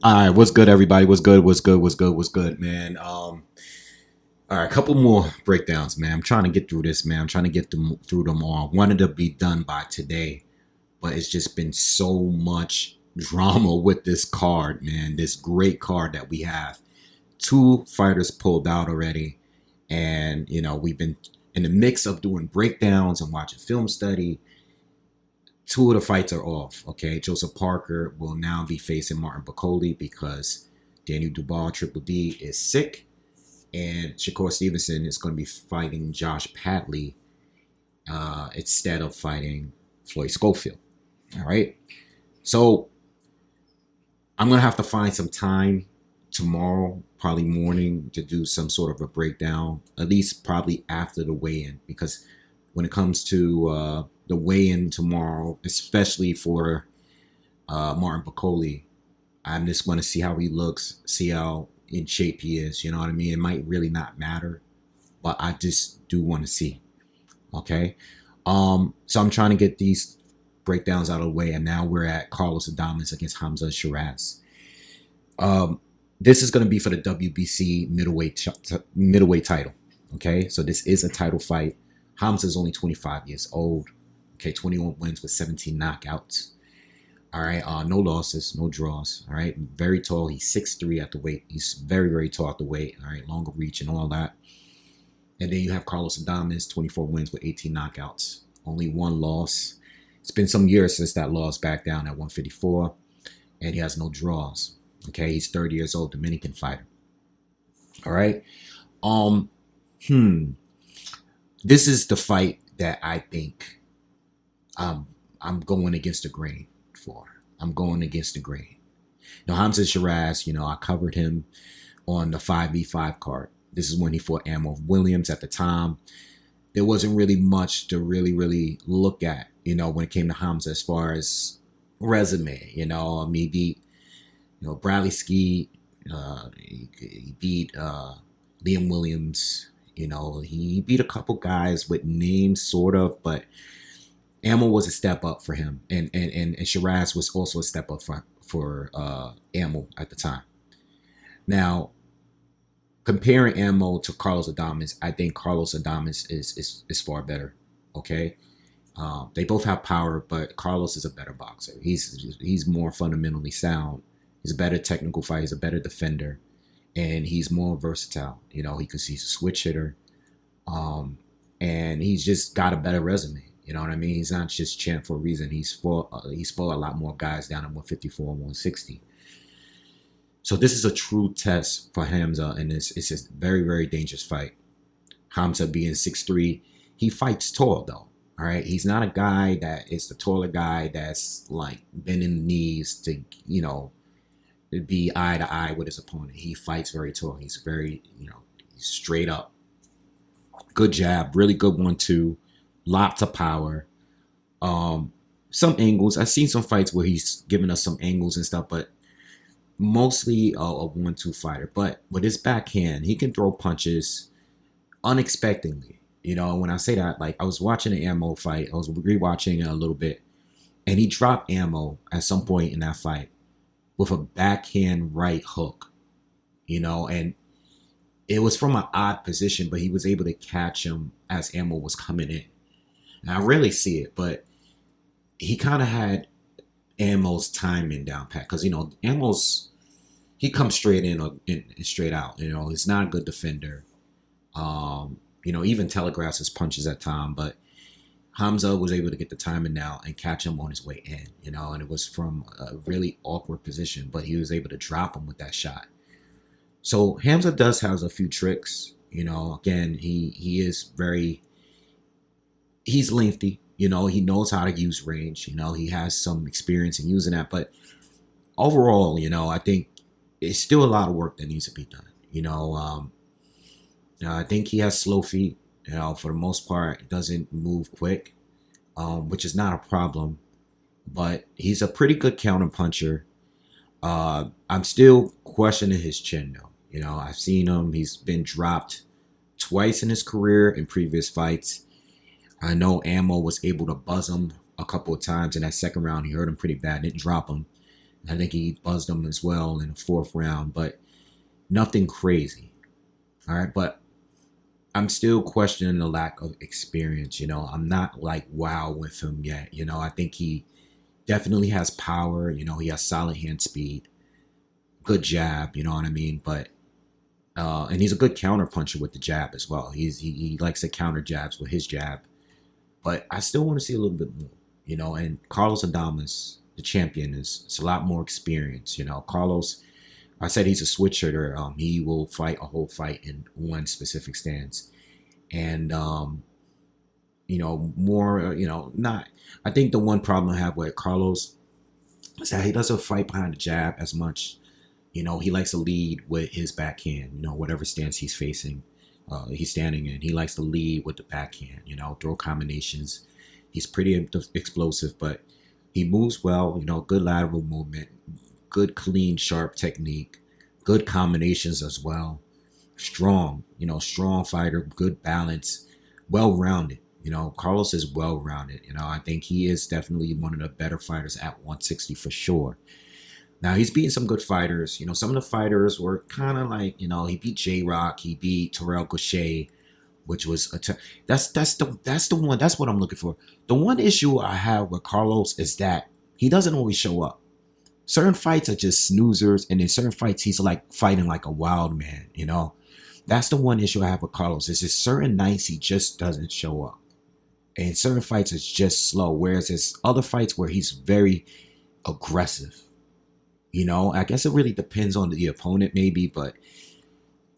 All right, what's good, everybody? What's good? What's good? What's good? What's good, man? All right, a couple more breakdowns, man. I'm trying to get through this, man. I'm trying to get through them all. Wanted to be done by today, but it's just been so much drama with this card, man. This great card that we have. Two fighters pulled out already, and we've been in the mix of doing breakdowns and watching film study. Two of the fights are off. Okay, Joseph Parker will now be facing Martin Bakole because Daniel Dubois Triple D is sick, and Shakur Stevenson is going to be fighting Josh Padley instead of fighting Floyd Schofield. All right, so I'm gonna have to find some time tomorrow, probably morning, to do some sort of a breakdown. At least probably after the weigh-in, because when it comes to the weigh-in tomorrow, especially for Martin Bakole, I'm just going to see how he looks, see how in shape he is. You know what I mean? It might really not matter, but I just do want to see. Okay, so I'm trying to get these breakdowns out of the way, and now we're at Carlos Adames against Hamzah Sheeraz. This is going to be for the WBC middleweight title. Okay, so this is a title fight. Hamzah is only 25 years old. Okay, 21 wins with 17 knockouts. All right, no losses, no draws. All right, very tall. He's 6'3" at the weight. He's very, very tall at the weight. All right, longer reach and all that. And then you have Carlos Adames, 24 wins with 18 knockouts. Only one loss. It's been some years since that loss, back down at 154. And he has no draws. Okay, he's 30 years old, Dominican fighter. All right. This is the fight that I think I'm going against the grain for. I'm going against the grain. Now, Hamzah Sheeraz, I covered him on the 5v5 card. This is when he fought Ammo Williams at the time. There wasn't really much to really look at, when it came to Hamzah as far as resume. He beat, Bradley Ski. He beat Liam Williams. He beat a couple guys with names, sort of, but Ammo was a step up for him, and Sheeraz was also a step up for Ammo at the time. Now, comparing Ammo to Carlos Adames, I think Carlos Adames is far better. Okay, they both have power, but Carlos is a better boxer. He's more fundamentally sound. He's a better technical fighter. He's a better defender, and he's more versatile. He's a switch hitter, and he's just got a better resume. You know what I mean? He's not just champ for a reason. He's fought a lot more guys down at 154 and 160. So this is a true test for Hamzah, and it's a very, very dangerous fight. Hamzah being 6'3", he fights tall though. All right, he's not a guy that is the taller guy that's like bending the knees to be eye to eye with his opponent. He fights very tall. He's very he's straight up. Good jab, really good 1-2. Lots of power. Some angles. I've seen some fights where he's given us some angles and stuff, but mostly a 1-2 fighter. But with his backhand, he can throw punches unexpectedly. When I say that, like I was watching the Ammo fight, I was rewatching it a little bit, and he dropped Ammo at some point in that fight with a backhand right hook, and it was from an odd position, but he was able to catch him as Ammo was coming in. And I rarely see it, but he kind of had Ammo's timing down pat, because he comes straight in or straight out. He's not a good defender. Even telegraphs his punches at time, but Hamzah was able to get the timing down and catch him on his way in. And it was from a really awkward position, but he was able to drop him with that shot. So Hamzah does have a few tricks. Again, he's lengthy. He knows how to use range. He has some experience in using that. But overall, I think it's still a lot of work that needs to be done. I think he has slow feet. For the most part, he doesn't move quick, which is not a problem. But he's a pretty good counter puncher. I'm still questioning his chin, though. I've seen him. He's been dropped twice in his career in previous fights. I know Ammo was able to buzz him a couple of times in that second round. He hurt him pretty bad, didn't drop him. I think he buzzed him as well in the fourth round, but nothing crazy. All right, but I'm still questioning the lack of experience. I'm not like wow with him yet. I think he definitely has power. He has solid hand speed, good jab. You know what I mean? But and he's a good counter puncher with the jab as well. He likes to counter jabs with his jab. But I still want to see a little bit more. And Carlos Adames, the champion, is a lot more experience. Carlos, I said he's a switch hitter. He will fight a whole fight in one specific stance. And more, not. I think the one problem I have with Carlos is that he doesn't fight behind the jab as much. He likes to lead with his backhand. Whatever stance he's facing, he's standing in. He likes to lead with the backhand. Throw combinations. He's pretty explosive, but he moves well. Good lateral movement, good clean, sharp technique, good combinations as well. Strong, strong fighter, good balance, well-rounded. Carlos is well-rounded. I think he is definitely one of the better fighters at 160 for sure. Now he's beating some good fighters. Some of the fighters were kind of like, he beat J Rock, he beat Terrell Gaucher, which was that's the one. That's what I'm looking for. The one issue I have with Carlos is that he doesn't always show up. Certain fights are just snoozers, and in certain fights he's like fighting like a wild man. That's the one issue I have with Carlos. Is just certain nights he just doesn't show up, and certain fights it's just slow. Whereas there's other fights where he's very aggressive. I guess it really depends on the opponent, maybe, but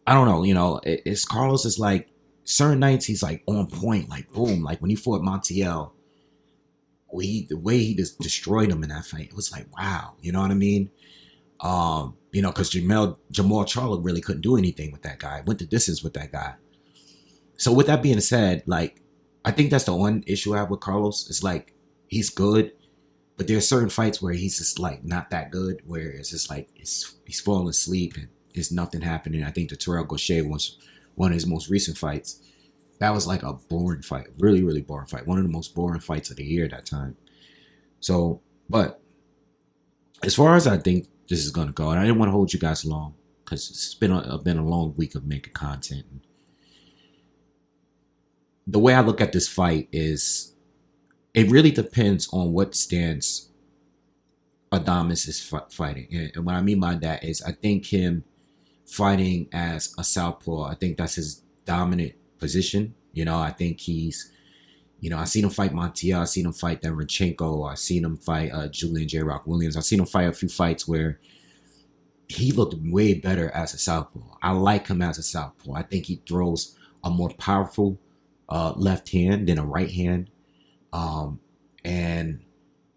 I don't know. It's Carlos is like certain nights he's like on point, like boom, like when he fought Montiel, the way he just destroyed him in that fight, it was like wow, you know what I mean? Because Jamal Charlo really couldn't do anything with that guy. Went the distance with that guy. So with that being said, like I think that's the one issue I have with Carlos. It's like he's good. But there's certain fights where he's just like not that good, where it's just like he's falling asleep and there's nothing happening. I think the Terrell Gaucher was one of his most recent fights. That was like a boring fight, really, really boring fight. One of the most boring fights of the year at that time. So, but as far as I think this is gonna go, and I didn't want to hold you guys long because it's been a long week of making content. The way I look at this fight is, it really depends on what stance Adames is fighting. And what I mean by that is I think him fighting as a southpaw, I think that's his dominant position. I think he's, I seen him fight Montiel. I seen him fight Derenchenko. I seen him fight Julian J. Rock Williams. I seen him fight a few fights where he looked way better as a southpaw. I like him as a southpaw. I think he throws a more powerful left hand than a right hand. And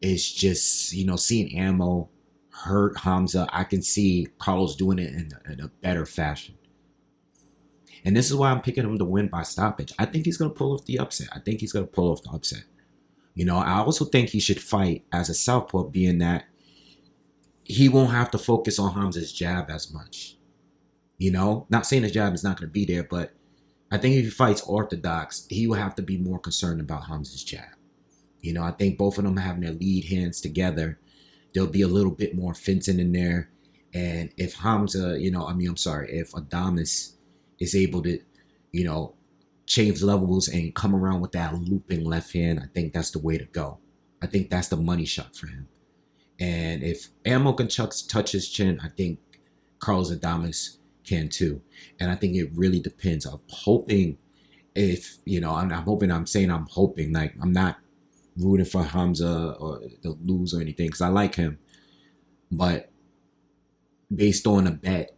it's just, seeing Ammo hurt Hamzah, I can see Carlos doing it in a better fashion. And this is why I'm picking him to win by stoppage. I think he's going to pull off the upset. I also think he should fight as a southpaw, being that he won't have to focus on Hamzah's jab as much. Not saying his jab is not going to be there, but I think if he fights orthodox, he will have to be more concerned about Hamzah's jab. I think both of them having their lead hands together, there'll be a little bit more fencing in there. And if Hamzah, if Adames is able to, change levels and come around with that looping left hand, I think that's the way to go. I think that's the money shot for him. And if Ammo can touch his chin, I think Carlos Adames can too. And I think it really depends. I'm hoping I'm hoping, like I'm not rooting for Hamzah or to lose or anything because I like him, but based on a bet,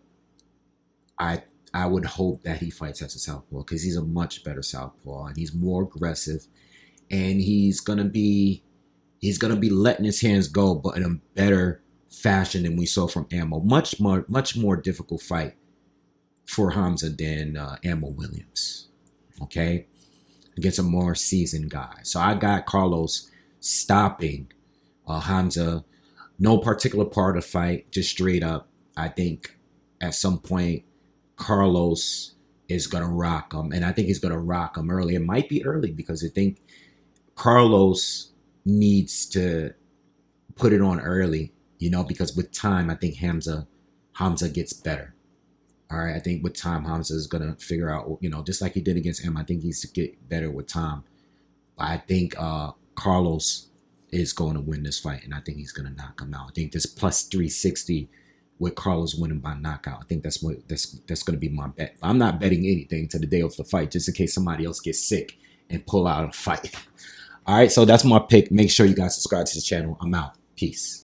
I would hope that he fights as a southpaw because he's a much better southpaw and he's more aggressive, and he's gonna be letting his hands go, but in a better fashion than we saw from Ammo. Much more difficult fight for Hamzah than Ammo Williams. Okay. Against a more seasoned guy. So I got Carlos stopping Hamzah. No particular part of the fight, just straight up. I think at some point Carlos is going to rock him. And I think he's going to rock him early. It might be early because I think Carlos needs to put it on early You know, because with time, I think Hamzah gets better. All right, I think with time, Hamzah is gonna figure out, you know, just like he did against M. I think he's to get better with time. But I think Carlos is going to win this fight, and I think he's going to knock him out. I think this plus 360 with Carlos winning by knockout. I think that's going to be my bet. I'm not betting anything to the day of the fight, just in case somebody else gets sick and pull out a fight. All right, so that's my pick. Make sure you guys subscribe to the channel. I'm out. Peace.